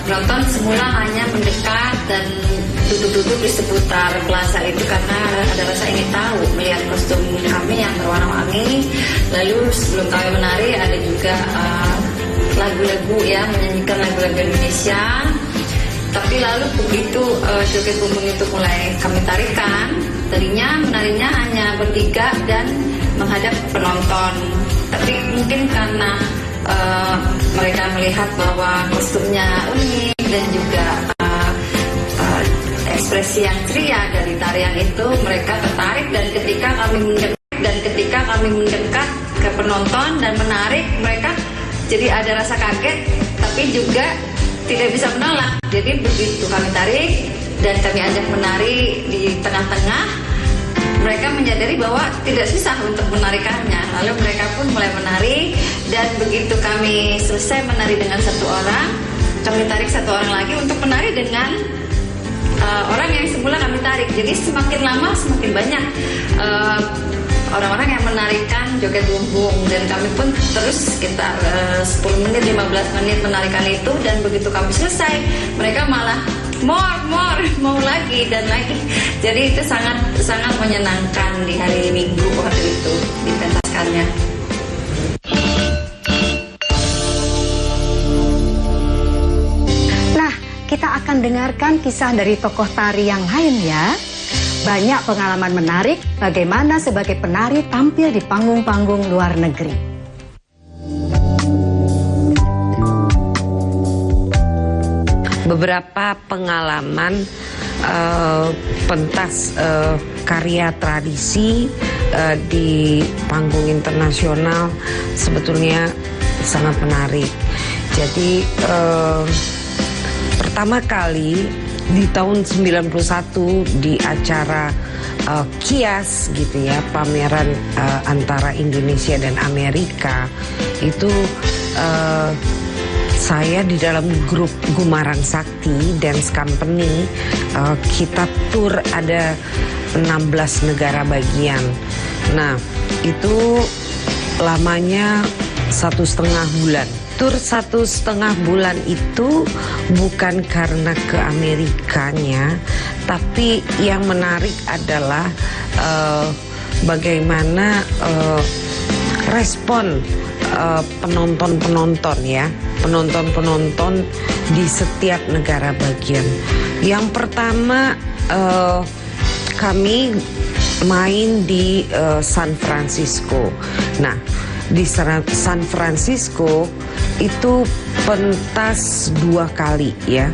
penonton semula hanya mendekat dan duduk-duduk di seputar plaza itu karena ada rasa ingin tahu melihat kostum kami yang berwarna-warni. Lalu sebelum kami menari ada juga lagu-lagu ya, menyanyikan lagu-lagu Indonesia. Tapi lalu begitu joget bumbung itu mulai kami tarikan, tadinya menarinya hanya bertiga dan menghadap penonton. Tapi mungkin karena mereka melihat bahwa kostumnya unik dan juga ekspresi yang ceria dari tarian itu, mereka tertarik, dan ketika kami mendekat ke penonton dan menarik, mereka jadi ada rasa kaget tapi juga tidak bisa menolak. Jadi begitu kami tarik dan kami ajak menari di tengah-tengah, mereka menyadari bahwa tidak susah untuk menarikannya. Lalu mereka pun mulai menari, dan begitu kami selesai menari dengan satu orang, kami tarik satu orang lagi untuk menari dengan orang yang semula kami tarik. Jadi semakin lama semakin banyak orang-orang yang menarikan joget bumbung, dan kami pun terus sekitar 10 menit, 15 menit menarikan itu, dan begitu kami selesai, mereka malah mau lagi dan lagi. Jadi itu sangat menyenangkan di hari Minggu waktu itu dipentaskannya. Nah, kita akan dengarkan kisah dari tokoh tari yang lain ya. Banyak pengalaman menarik bagaimana sebagai penari tampil di panggung-panggung luar negeri. Beberapa pengalaman pentas karya tradisi di panggung internasional sebetulnya sangat menarik. Jadi pertama kali di tahun 91 di acara KIAS gitu ya, pameran antara Indonesia dan Amerika, itu saya di dalam grup Gumarang Sakti Dance Company, kita tur ada 16 negara bagian. Nah, itu lamanya 1,5 bulan. Tur 1,5 bulan itu bukan karena ke Amerikanya, tapi yang menarik adalah bagaimana respon penonton-penonton ya, penonton-penonton di setiap negara bagian. Yang pertama kami main di San Francisco. Nah, di San Francisco itu pentas 2 kali ya.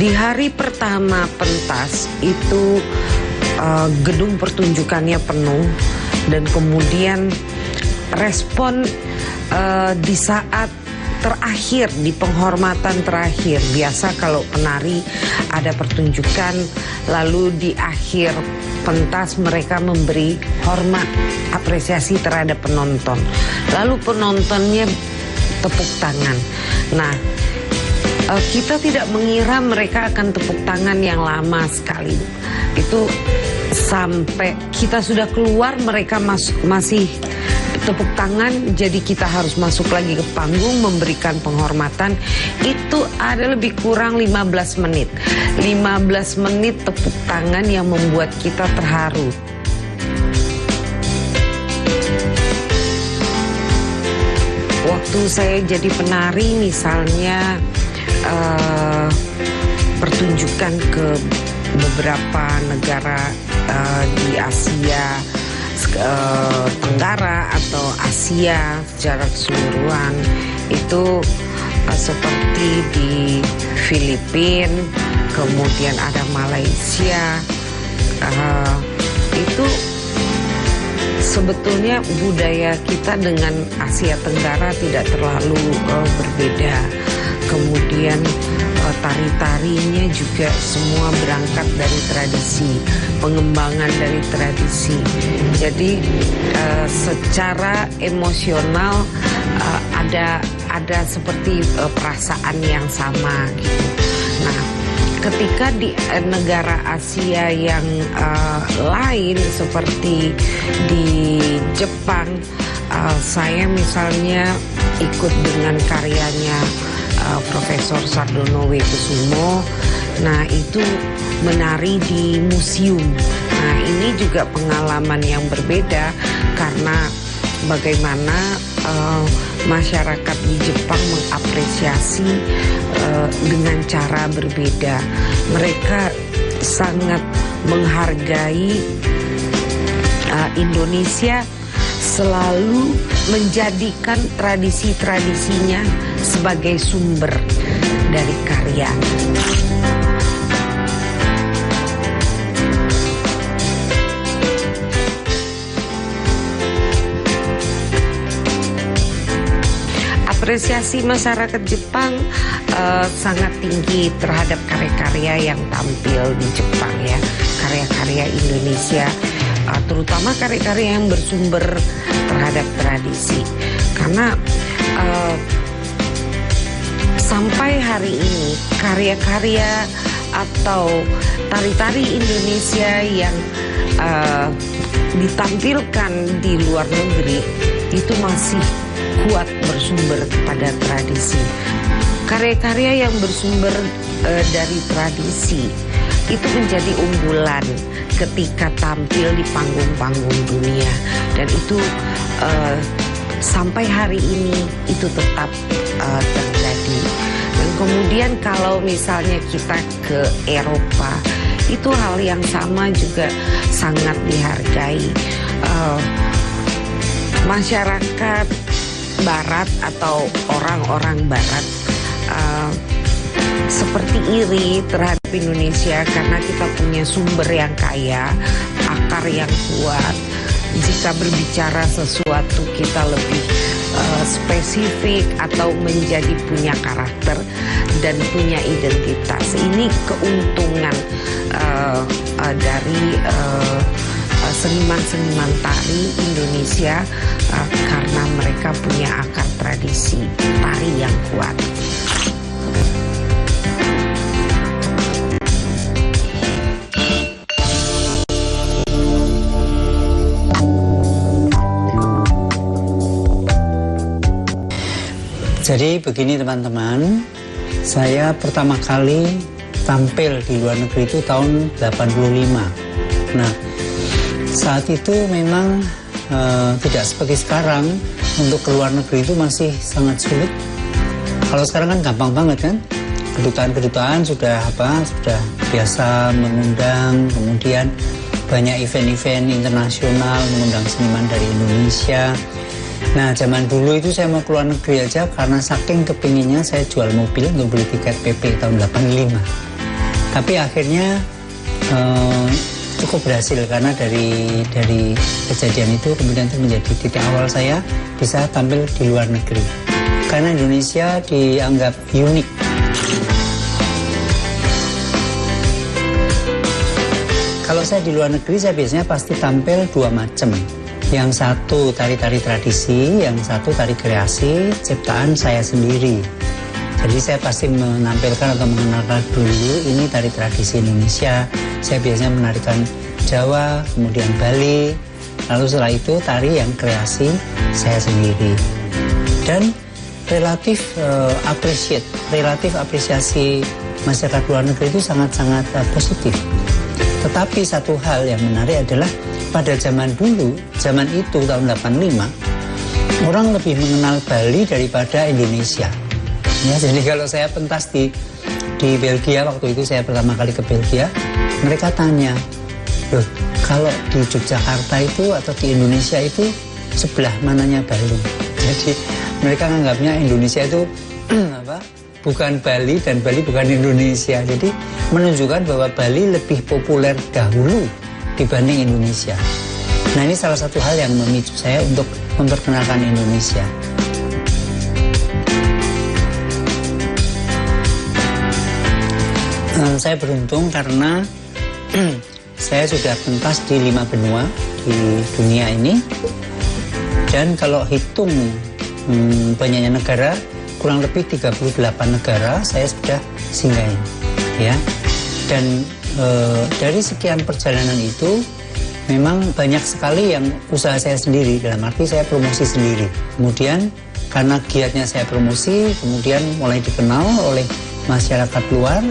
Di hari pertama pentas itu gedung pertunjukannya penuh, dan kemudian respon di saat terakhir, di penghormatan terakhir, biasa kalau penari ada pertunjukan lalu di akhir pentas mereka memberi hormat, apresiasi terhadap penonton, lalu penontonnya tepuk tangan. Nah, kita tidak mengira mereka akan tepuk tangan yang lama sekali. Itu sampai kita sudah keluar mereka masih tepuk tangan, jadi kita harus masuk lagi ke panggung memberikan penghormatan. Itu ada lebih kurang 15 menit. 15 menit tepuk tangan yang membuat kita terharu. Waktu saya jadi penari misalnya pertunjukan ke beberapa negara di Asia, Tenggara atau Asia secara keseluruhan itu seperti di Filipina, kemudian ada Malaysia, itu sebetulnya budaya kita dengan Asia Tenggara tidak terlalu berbeda. Kemudian tari-tarinya juga semua berangkat dari tradisi, pengembangan dari tradisi. Jadi secara emosional ada seperti perasaan yang sama gitu. Nah, ketika di negara Asia yang lain seperti di Jepang, saya misalnya ikut dengan karyanya Profesor Sardono Kusumo. Nah, itu menari di museum. Nah, ini juga pengalaman yang berbeda karena bagaimana masyarakat di Jepang mengapresiasi dengan cara berbeda. Mereka sangat menghargai Indonesia, selalu menjadikan tradisi-tradisinya sebagai sumber dari karya. Apresiasi masyarakat Jepang sangat tinggi terhadap karya-karya yang tampil di Jepang ya, karya-karya Indonesia, terutama karya-karya yang bersumber terhadap tradisi. Karena sampai hari ini karya-karya atau tari-tari Indonesia yang ditampilkan di luar negeri itu masih kuat bersumber pada tradisi. Karya-karya yang bersumber dari tradisi itu menjadi unggulan ketika tampil di panggung-panggung dunia, dan itu sampai hari ini itu tetap terjadi. Dan kemudian kalau misalnya kita ke Eropa, itu hal yang sama juga sangat dihargai. Masyarakat Barat atau orang-orang Barat seperti iri terhadap Indonesia karena kita punya sumber yang kaya, akar yang kuat. Jika berbicara sesuatu kita lebih spesifik atau menjadi punya karakter dan punya identitas. Ini keuntungan dari seniman-seniman tari Indonesia karena mereka punya akar tradisi tari yang kuat. Jadi begini teman-teman, saya pertama kali tampil di luar negeri itu tahun 85. Nah, saat itu memang tidak seperti sekarang. Untuk ke luar negeri itu masih sangat sulit. Kalau sekarang kan gampang banget kan, kedutaan-kedutaan sudah biasa mengundang, kemudian banyak event-event internasional mengundang seniman dari Indonesia. Nah, zaman dulu itu saya mau keluar negeri aja karena saking kepinginnya saya jual mobil untuk beli tiket PP tahun 85. Tapi akhirnya cukup berhasil karena dari kejadian itu kemudian itu menjadi titik awal saya bisa tampil di luar negeri. Karena Indonesia dianggap unik. Kalau saya di luar negeri saya biasanya pasti tampil dua macam. Yang satu tari-tari tradisi, yang satu tari kreasi, ciptaan saya sendiri. Jadi saya pasti menampilkan atau mengenalkan dulu ini tari tradisi Indonesia. Saya biasanya menarikan Jawa, kemudian Bali, lalu setelah itu tari yang kreasi saya sendiri. Dan relatif apresiasi masyarakat luar negeri itu sangat-sangat positif. Tetapi satu hal yang menarik adalah pada zaman dulu, zaman itu tahun 85, orang lebih mengenal Bali daripada Indonesia. Ya, jadi kalau saya pentas di Belgia, waktu itu saya pertama kali ke Belgia, mereka tanya, loh Kalau di Yogyakarta itu atau di Indonesia itu sebelah mananya Bali. Jadi mereka menganggapnya Indonesia itu bukan Bali dan Bali bukan Indonesia. Jadi menunjukkan bahwa Bali lebih populer dahulu dibanding Indonesia. Nah, ini salah satu hal yang memicu saya untuk memperkenalkan Indonesia. Saya beruntung karena saya sudah pentas di 5 benua di dunia ini. Dan kalau hitung banyaknya negara, kurang lebih 38 negara saya sudah singgahi, ya. Dan dari sekian perjalanan itu memang banyak sekali yang usaha saya sendiri, dalam arti saya promosi sendiri. Kemudian karena giatnya saya promosi, kemudian mulai dikenal oleh masyarakat luar,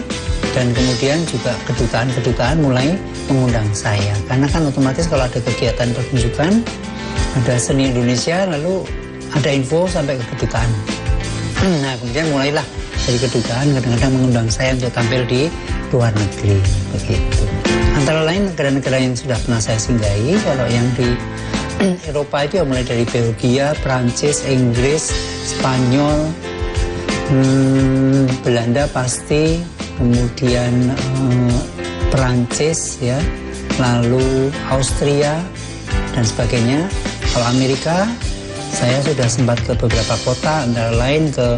dan kemudian juga kedutaan-kedutaan mulai mengundang saya. Karena kan otomatis kalau ada kegiatan pertunjukan, ada seni Indonesia, lalu ada info sampai ke kedutaan. Nah, kemudian mulailah dari kedutaan kadang-kadang mengundang saya untuk tampil di luar negeri, begitu. Antara lain negara-negara yang sudah pernah saya singgahi, kalau yang di Eropa itu ya mulai dari Belgia, Prancis, Inggris, Spanyol, Belanda pasti, kemudian Prancis, ya, lalu Austria dan sebagainya. Kalau Amerika, saya sudah sempat ke beberapa kota, antara lain ke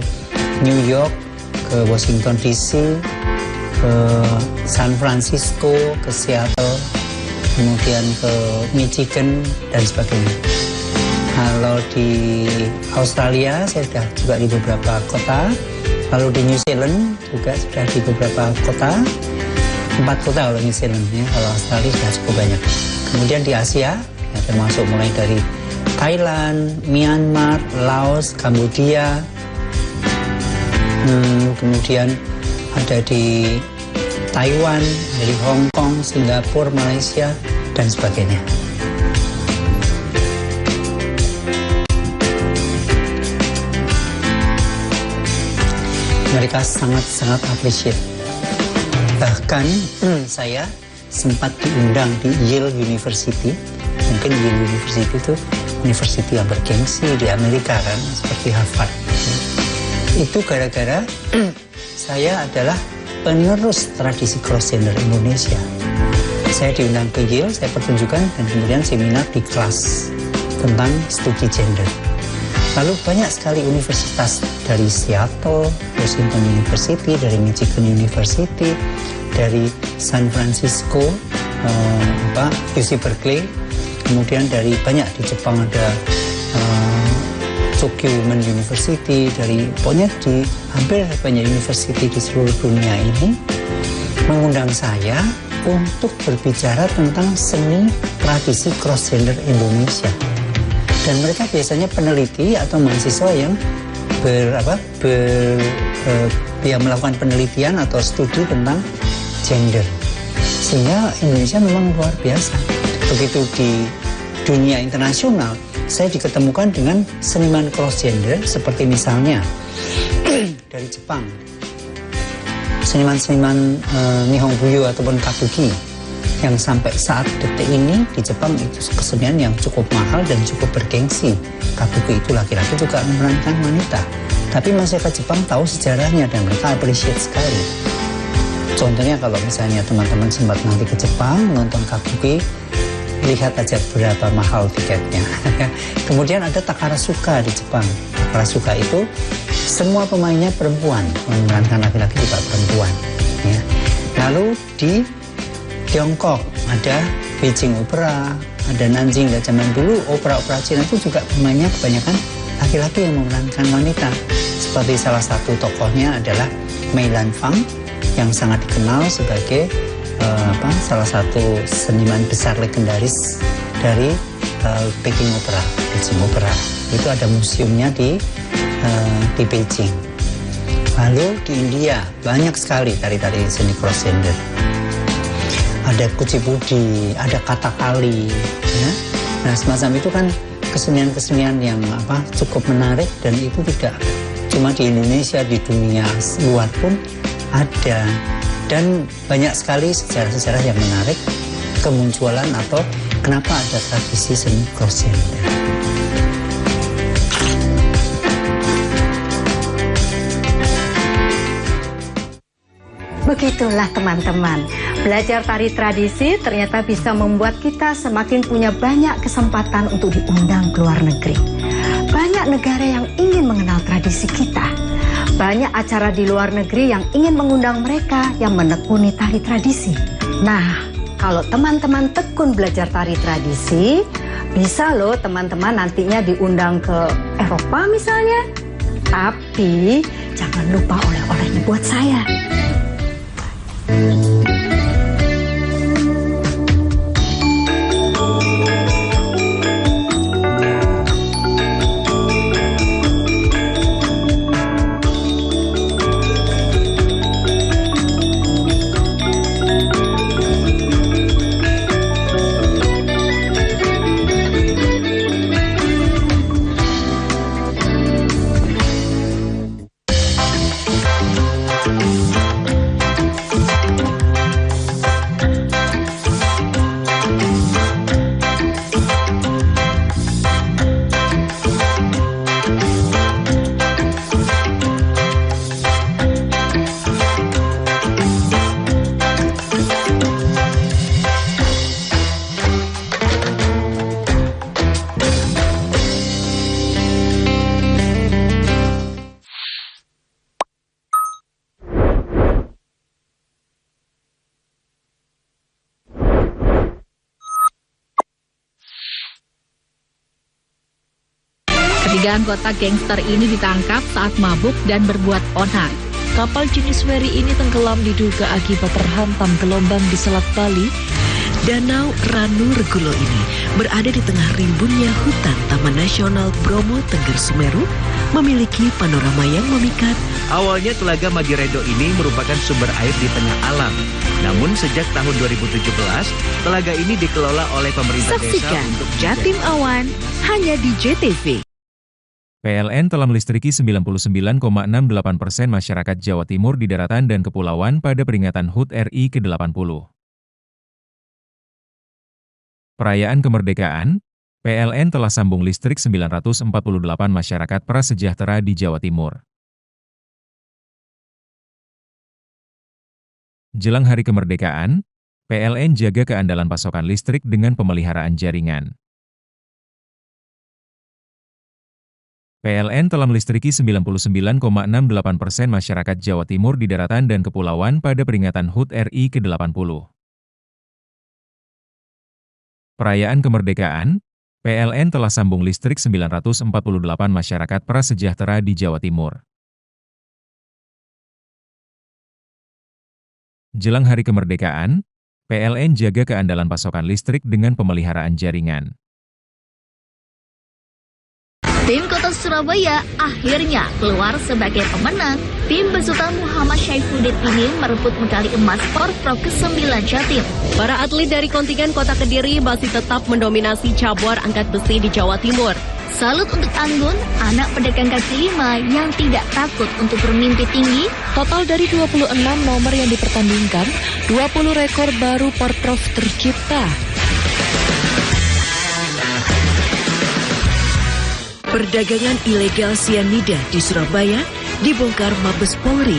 New York, ke Washington DC, ke San Francisco, ke Seattle, kemudian ke Michigan dan sebagainya. Kalau di Australia, saya sudah juga di beberapa kota. Lalu di New Zealand juga sudah di beberapa kota. 4 kota kalau New Zealand, ya. Kalau Australia sudah cukup banyak. Kemudian di Asia, ya, termasuk mulai dari Thailand, Myanmar, Laos, Kambodia, kemudian ada di Taiwan, dari Hong Kong, Singapura, Malaysia, dan sebagainya. Mereka sangat-sangat appreciate. Bahkan saya sempat diundang di Yale University. Mungkin Yale University itu university yang bergengsi di Amerika kan, seperti Harvard. Itu gara-gara saya adalah penerus tradisi cross gender Indonesia. Saya diundang ke Yale, saya pertunjukan dan kemudian seminar di kelas tentang studi gender. Lalu banyak sekali universitas dari Seattle, Washington University, dari Michigan University, dari San Francisco, UC Berkeley, kemudian dari banyak di Jepang ada Tokyo Women University, dari pokoknya di hampir banyak university di seluruh dunia ini mengundang saya untuk berbicara tentang seni tradisi cross gender Indonesia. Dan mereka biasanya peneliti atau mahasiswa yang melakukan penelitian atau studi tentang gender. Sehingga Indonesia memang luar biasa. Begitu di dunia internasional, saya diketemukan dengan seniman cross gender seperti misalnya dari Jepang, seniman-seniman Nihonbuyo ataupun Kabuki, yang sampai saat detik ini di Jepang itu kesenian yang cukup mahal dan cukup bergengsi. Kabuki itu laki-laki juga memerankan wanita, tapi masyarakat Jepang tahu sejarahnya dan mereka appreciate sekali. Contohnya kalau misalnya teman-teman sempat nanti ke Jepang nonton Kabuki, lihat aja berapa mahal tiketnya. Kemudian ada Takarasuka di Jepang. Takarasuka itu semua pemainnya perempuan, memerankan laki-laki juga perempuan, ya. Lalu di Tiongkok ada Beijing Opera, ada Nanjing, dan zaman dulu opera-opera Cina itu juga pemainnya kebanyakan laki-laki yang memerankan wanita. Seperti salah satu tokohnya adalah Mei Lan Fang yang sangat dikenal sebagai salah satu seniman besar legendaris dari Beijing Opera. Beijing Opera itu ada museumnya di Beijing. Lalu di India banyak sekali tari-tari seni cross gender. Ada kucipudi, ada katakali, ya. Nah, semacam itu kan kesenian-kesenian yang cukup menarik, dan itu tidak cuma di Indonesia, di dunia luar pun ada. Dan banyak sekali sejarah-sejarah yang menarik kemunculan atau kenapa ada tradisi seni cross gender. Begitulah teman-teman, belajar tari tradisi ternyata bisa membuat kita semakin punya banyak kesempatan untuk diundang ke luar negeri. Banyak negara yang ingin mengenal tradisi kita. Banyak acara di luar negeri yang ingin mengundang mereka yang menekuni tari tradisi. Nah, kalau teman-teman tekun belajar tari tradisi, bisa loh teman-teman nantinya diundang ke Eropa misalnya. Tapi jangan lupa oleh-olehnya buat saya. Ketiga anggota gangster ini ditangkap saat mabuk dan berbuat onar. Kapal jenis feri ini tenggelam diduga akibat terhantam gelombang di Selat Bali. Danau Ranu Regulo ini berada di tengah rimbunnya hutan Taman Nasional Bromo Tengger Semeru, memiliki panorama yang memikat. Awalnya Telaga Madiredo ini merupakan sumber air di tengah alam. Namun sejak tahun 2017, telaga ini dikelola oleh pemerintah desa. Saksikan Jatim Awan hanya di JTV. PLN telah melistriki 99,68% masyarakat Jawa Timur di daratan dan kepulauan pada peringatan HUT RI ke-80. Perayaan kemerdekaan, PLN telah sambung listrik 948 masyarakat prasejahtera di Jawa Timur. Jelang hari kemerdekaan, PLN jaga keandalan pasokan listrik dengan pemeliharaan jaringan. PLN telah melistriki 99,68% masyarakat Jawa Timur di daratan dan kepulauan pada peringatan HUT RI ke-80. Perayaan kemerdekaan, PLN telah sambung listrik 948 masyarakat prasejahtera di Jawa Timur. Jelang hari kemerdekaan, PLN jaga keandalan pasokan listrik dengan pemeliharaan jaringan. Tim Kota Surabaya akhirnya keluar sebagai pemenang. Tim besutan Muhammad Syaifuddin ini merebut medali emas Porprov ke-9 Jatim. Para atlet dari kontingen Kota Kediri masih tetap mendominasi cabur angkat besi di Jawa Timur. Salut untuk Anggun, anak pedagang kaki lima yang tidak takut untuk bermimpi tinggi. Total dari 26 nomor yang dipertandingkan, 20 rekor baru Porprov tercipta. Perdagangan ilegal sianida di Surabaya dibongkar Mabes Polri.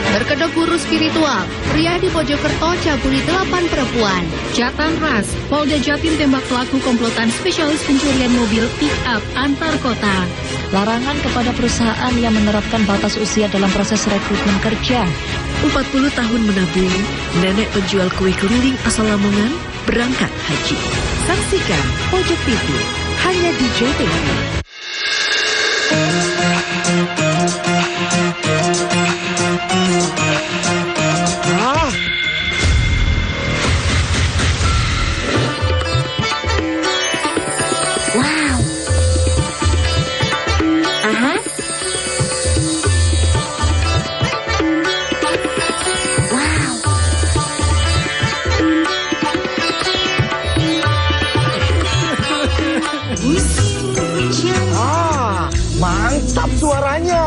Berkedok guru spiritual, pria di Mojokerto cabuli 8 perempuan. Jatan ras, Polda Jatim tembak pelaku komplotan spesialis pencurian mobil pick-up antar kota. Larangan kepada perusahaan yang menerapkan batas usia dalam proses rekrutmen kerja. 40 tahun menabung, nenek penjual kue keliling asal Lamongan berangkat haji. Saksikan Pojok TV hanya di JTV. Wow. Aha. Wow. Mantap suaranya.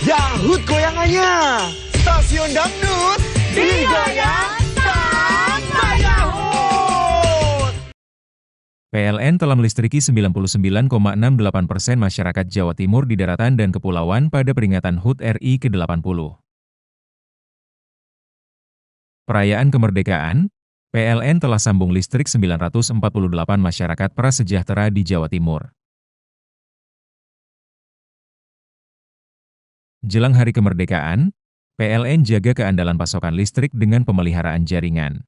Yahut goyangannya. Stasiun Stasiun Dangdut Digaya Sampai Yahut. PLN telah melistriki 99,68% masyarakat Jawa Timur di daratan dan kepulauan pada peringatan HUT RI ke-80. Perayaan kemerdekaan, PLN telah sambung listrik 948 masyarakat prasejahtera di Jawa Timur. Jelang hari kemerdekaan, PLN jaga keandalan pasokan listrik dengan pemeliharaan jaringan.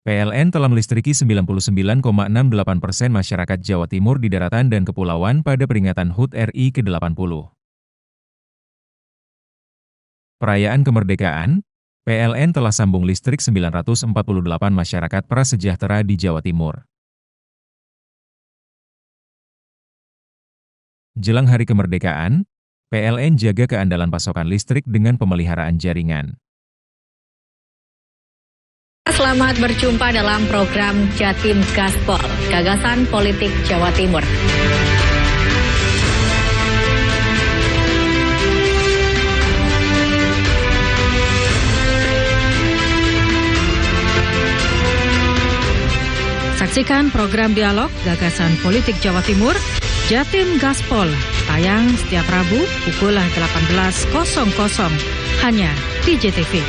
PLN telah melistriki 99,68% masyarakat Jawa Timur di daratan dan kepulauan pada peringatan HUT RI ke-80. Perayaan kemerdekaan, PLN telah sambung listrik 948 masyarakat prasejahtera di Jawa Timur. Jelang hari kemerdekaan, PLN jaga keandalan pasokan listrik dengan pemeliharaan jaringan. Selamat berjumpa dalam program Jatim Gaspol, Gagasan Politik Jawa Timur. Saksikan program dialog Gagasan Politik Jawa Timur, Jatim Gaspol, tayang setiap Rabu pukul 18.00 hanya di JTV.